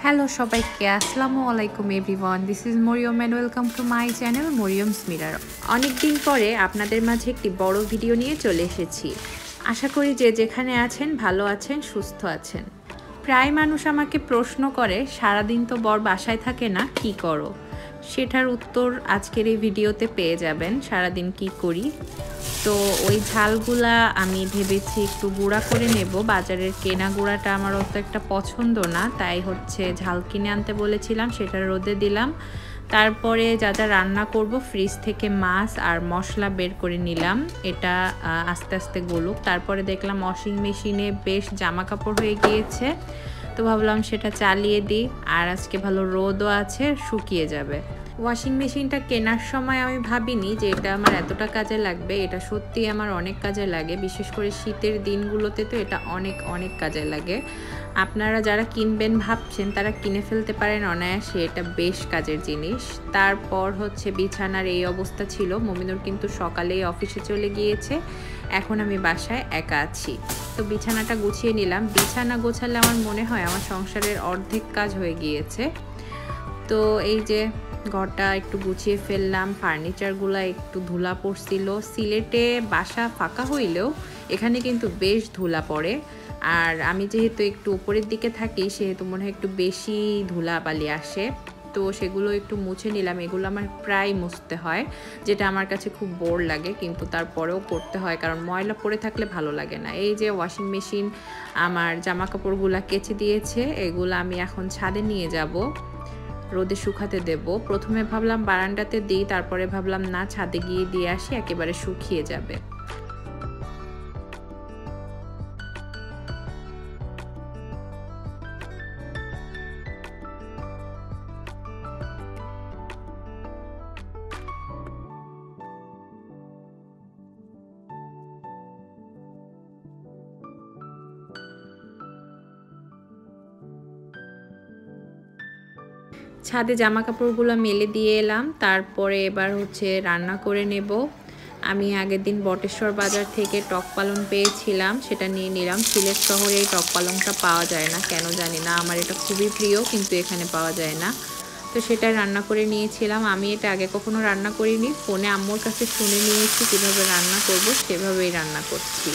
Hello সবাইকে, আসসালামু আলাইকুম everyone. This is Mariyam and welcome to my channel Mariyam's mirror. অনেকদিন পরে আপনাদের মাঝে একটি বড় ভিডিও নিয়ে চলে এসেছি। আশা করি যে যেখানে আছেন ভালো আছেন, সুস্থ আছেন। প্রায় মানুষ আমাকে প্রশ্ন করে, সারাদিন তো বর বাসায় থাকে না, কি করো? সেটার উত্তর আজকের এই ভিডিওতে পেয়ে যাবেন। সারাদিন কি করি, তো ওই ঝালগুলা আমি ভেবেছি একটু গুঁড়া করে নেব। বাজারের কেনা গুঁড়াটা আমার অত একটা পছন্দ না, তাই হচ্ছে ঝাল কিনে আনতে বলেছিলাম, সেটা রোদে দিলাম। তারপরে যা যা রান্না করব ফ্রিজ থেকে মাছ আর মশলা বের করে নিলাম, এটা আস্তে আস্তে গলুক। তারপরে দেখলাম ওয়াশিং মেশিনে বেশ জামা কাপড় হয়ে গিয়েছে, তো ভাবলাম সেটা চালিয়ে দিই। আর আজকে ভালো রোদও আছে, শুকিয়ে যাবে। ওয়াশিং মেশিনটা কেনার সময় আমি ভাবিনি যে এটা আমার এতটা কাজে লাগবে। এটা সত্যিই আমার অনেক কাজে লাগে, বিশেষ করে শীতের দিনগুলোতে তো এটা অনেক অনেক কাজে লাগে। আপনারা যারা কিনবেন ভাবছেন তারা কিনে ফেলতে পারেন অনায়াসে, এটা বেশ কাজের জিনিস। তারপর হচ্ছে বিছানার এই অবস্থা ছিল। মমিনুর কিন্তু সকালেই অফিসে চলে গিয়েছে, এখন আমি বাসায় একা আছি, তো বিছানাটা গুছিয়ে নিলাম। বিছানা গোছালে আমার মনে হয় আমার সংসারের অর্ধেক কাজ হয়ে গিয়েছে। তো এই যে ঘরটা একটু গুছিয়ে ফেললাম, ফার্নিচারগুলো একটু ধুলা পড়ছিল। সিলেটে বাসা ফাঁকা হইলেও এখানে কিন্তু বেশ ধুলা পড়ে, আর আমি যেহেতু একটু উপরের দিকে থাকি সেহেতু মনে হয় একটু বেশি ধুলাবালি আসে, তো সেগুলো একটু মুছে নিলাম। এগুলো আমার প্রায় মুছতে হয়, যেটা আমার কাছে খুব বোর লাগে, কিন্তু তারপরেও করতে হয়, কারণ ময়লা পড়ে থাকলে ভালো লাগে না। এই যে ওয়াশিং মেশিন আমার জামা কাপড়গুলো কেচে দিয়েছে, এগুলো আমি এখন ছাদে নিয়ে যাব, রোদে শুকাতে দেব। প্রথমে ভাবলাম বারান্দাতে দিই, তারপরে ভাবলাম না, ছাদে গিয়ে দিয়ে আসি, একেবারে শুকিয়ে যাবে। ছাদে জামা কাপড়গুলো মেলে দিয়ে এলাম, তারপরে এবার হচ্ছে রান্না করে নেব। আমি আগের দিন বটেশ্বর বাজার থেকে টক পালং পেয়েছিলাম, সেটা নিয়ে নিলাম। সিলেট শহরে এই টক পালংটা পাওয়া যায় না, কেন জানি না, আমার এটা খুবই প্রিয়, কিন্তু এখানে পাওয়া যায় না, তো সেটা রান্না করে নিয়েছিলাম। আমি এটা আগে কখনো রান্না করিনি, ফোনে আম্মুর কাছে শুনে নিয়েছি কীভাবে রান্না করব, সেভাবেই রান্না করছি।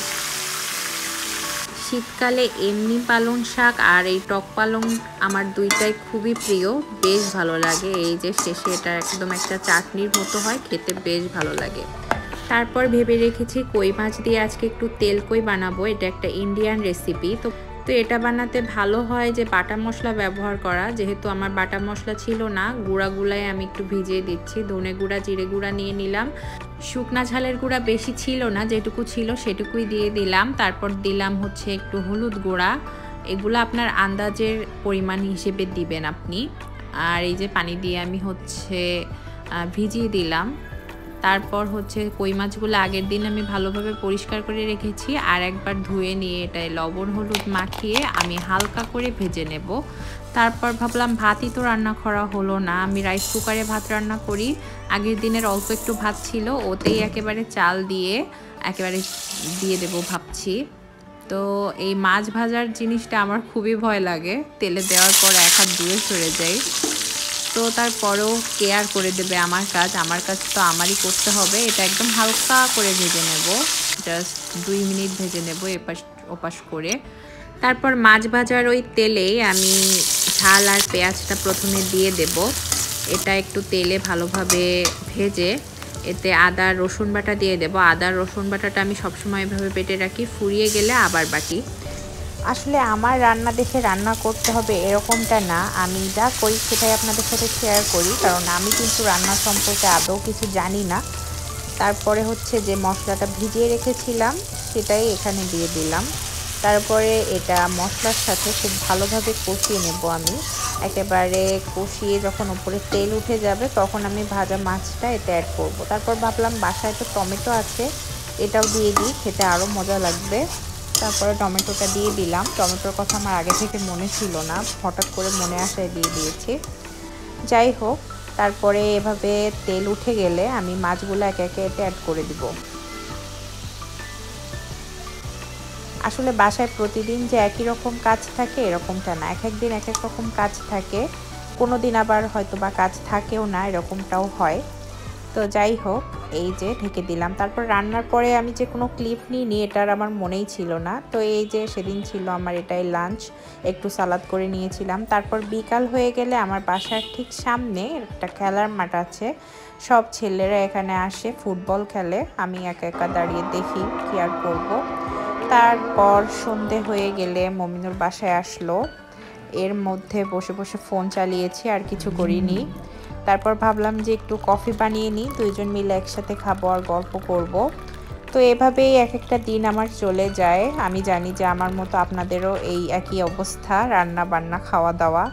শীতকালে এমনি পালং শাক আর এই টক পালং আমার দুইটাই খুবই প্রিয়, বেশ ভালো লাগে। এই যে শেষে এটা একদম একটা চাটনির মতো হয়, খেতে বেশ ভালো লাগে। তারপর ভেবে রেখেছি কই মাছ দিয়ে আজকে একটু তেল কই বানাবো, এটা একটা ইন্ডিয়ান রেসিপি। তো এটা বানাতে ভালো হয় যে বাটা মশলা ব্যবহার করা, যেহেতু আমার বাটা মশলা ছিল না, গুঁড়াগুলাই আমি একটু ভিজিয়ে দিচ্ছি। ধনে গুঁড়া, জিরে গুঁড়া নিয়ে নিলাম, শুকনা ঝালের গুঁড়া বেশি ছিল না, যেটুকু ছিল সেটুকুই দিয়ে দিলাম। তারপর দিলাম হচ্ছে একটু হলুদ গুঁড়া, এগুলো আপনার আন্দাজের পরিমাণ হিসেবে দিবেন আপনি। আর এই যে পানি দিয়ে আমি হচ্ছে ভিজিয়ে দিলাম। তারপর হচ্ছে কই মাছগুলো আগের দিন আমি ভালোভাবে পরিষ্কার করে রেখেছি, আর একবার ধুয়ে নিয়ে এটায় লবণ হলুদ মাখিয়ে আমি হালকা করে ভেজে নেব। তারপর ভাবলাম ভাতই তো রান্না করা হলো না, আমি রাইস কুকারে ভাত রান্না করি। আগের দিনের অল্প একটু ভাত ছিল, ওতেই একেবারে চাল দিয়ে একেবারে দিয়ে দেব ভাবছি। তো এই মাছ ভাজার জিনিসটা আমার খুবই ভয় লাগে, তেলে দেওয়ার পর এক হাত দূরে সরে যায়, তো তারপরেও কেয়ার করে দেবে আমার কাজ, আমার কাজ তো আমারই করতে হবে। এটা একদম হালকা করে ভেজে নেব, জাস্ট 2 মিনিট ভেজে নেব এপাশ ওপাশ করে। তারপর মাছ ভাজার ওই তেলেই আমি ঝাল আর পেঁয়াজটা প্রথমে দিয়ে দেব। এটা একটু তেলে ভালোভাবে ভেজে এতে আদা রসুন বাটা দিয়ে দেব। আদা রসুন বাটাটা আমি সবসময় এভাবে বেটে রাখি, ফুরিয়ে গেলে আবার বাটি। আসলে আমার রান্না দেখে রান্না করতে হবে এরকমটা না, আমি যা করি সেটাই আপনাদের সাথে শেয়ার করি, কারণ আমি কিন্তু রান্না সম্পর্কে আদৌ কিছু জানি না। তারপরে হচ্ছে যে মশলাটা ভিজিয়ে রেখেছিলাম সেটাই এখানে দিয়ে দিলাম। তারপরে এটা মশলার সাথে খুব ভালোভাবে কষিয়ে নেব আমি। একেবারে কষিয়ে যখন উপরে তেল উঠে যাবে তখন আমি ভাজা মাছটা এতে অ্যাড করব। তারপর ভাবলাম বাসায় তো টমেটো আছে, এটাও দিয়ে দিই, খেতে আরও মজা লাগবে। তারপরে টমেটোটা দিয়ে দিলাম। টমেটোর কথা আমার আগে থেকে মনে ছিল না, হঠাৎ করে মনে আসায় দিয়ে দিয়েছি। যাই হোক, তারপরে এভাবে তেল উঠে গেলে আমি মাছগুলো একে একে এতে অ্যাড করে দিব। আসলে বাসায় প্রতিদিন যে একই রকম কাজ থাকে এরকমটা না, এক এক দিন এক এক রকম কাজ থাকে, কোনো দিন আবার হয়তো বা কাজ থাকেও না, এরকমটাও হয়। তো যাই হোক, এই যে ঢেকে দিলাম। তারপর রান্নার পরে আমি যে কোনো ক্লিপ নিইনি, এটার আমার মনেই ছিল না। তো এই যে সেদিন ছিল আমার এটাই লাঞ্চ, একটু সালাদ করে নিয়েছিলাম। তারপর বিকাল হয়ে গেলে আমার বাসার ঠিক সামনে একটা খেলার মাঠ আছে, সব ছেলেরা এখানে আসে ফুটবল খেলে, আমি একা একা দাঁড়িয়ে দেখি, কি আর করবো। তারপর সন্ধে হয়ে গেলে মমিনুর বাসায় আসলো, এর মধ্যে বসে বসে ফোন চালিয়েছি, আর কিছু করিনি। তারপর ভাবলাম যে একটু কফি বানিয়ে নিই, দুইজন মিলে একসাথে খাবো আর গল্প করব। তো এভাবেই এক একটা দিন আমার চলে যায়। আমি জানি যে আমার মতো আপনাদেরও এই একই অবস্থা, রান্না বান্না খাওয়া দাওয়া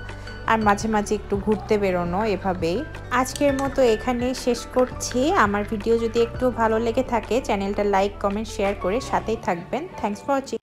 আর মাঝে মাঝে একটু ঘুরতে বেরোনো, এভাবেই। আজকের মতো এখানেই শেষ করছি। আমার ভিডিও যদি একটু ভালো লেগে থাকে চ্যানেলটা লাইক কমেন্ট শেয়ার করে সাথেই থাকবেন। Thanks for watching.